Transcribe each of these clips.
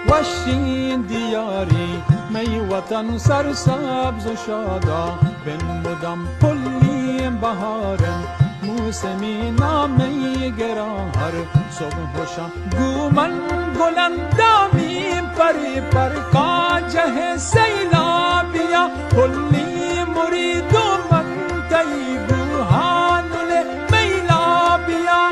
وشین دیاری می وطن سرسبز و شادا بنمودم پلی بهارم موسمی نامی گرار صبح و شام گومن گلندامیم پری پر کاجه سیلابیا پلی مرید و من تیبو هانل میلابیا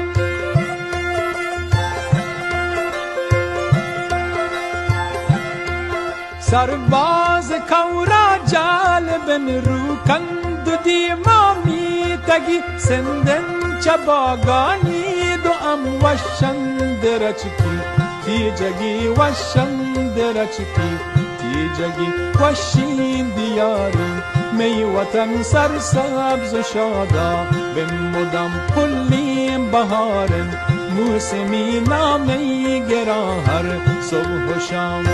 سرباز کورا جالبن رو کند دیمامی تگی سندن چباگانی دو ام وشند رچکی تی جگی وشند رچکی تی جگی وشین دیاری می وطن سرسبز و شادا بنمودم پلی بهارم موسمی نامی گرار صبح و شام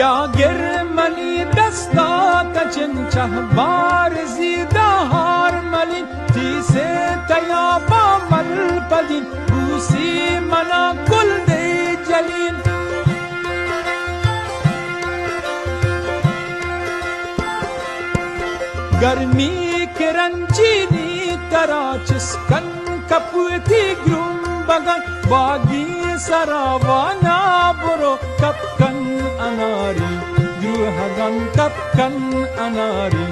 یا گرملی دستا چنچه بار زیده هارملی تیسه تیابا مل پدین بوسی منا گل دی جلین گرمی کرنجینی ترا چسکن کپوتی گروم بگن باگی سراوانا برو کپکن اناری گروهگان کپکن اناری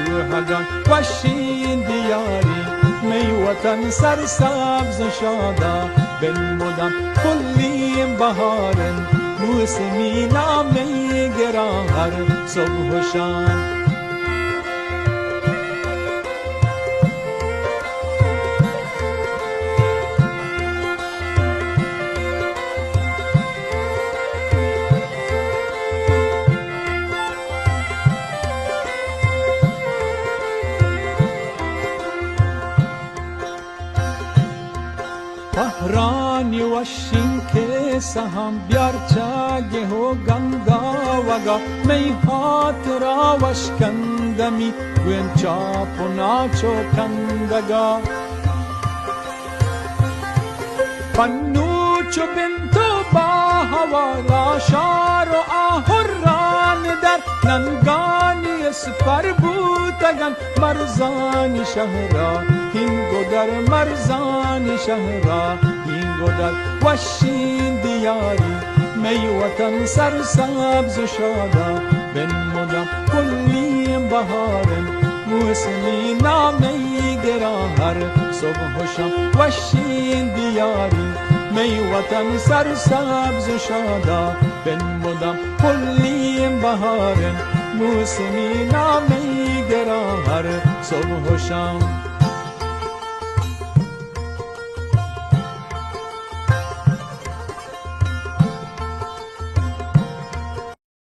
گروهگان وشین دیاری می وطن سرسبز شادا بنمودم پلی بهارم موسمی نامی گرار صبح و شام پهرانی وشین که سهم بیار چاگه و گنگا وگا می خاطرا وشکندمی گوین چاپ و ناچو کندگا پنوچو بنتو با هوا شار و آهران در ننگانی سپر بودگن مرزانی شهرا هینگو در مرزانی شهرا هینگو در وشین دیاری می وطن سرسبز و شادا بنمودم پلی بهارم موسمی نامی گرار صبح و شام وشین دیاری می وطن سرسبز و شادا بنمودم پلی بهارم موسمی نامی گرار صبح و شام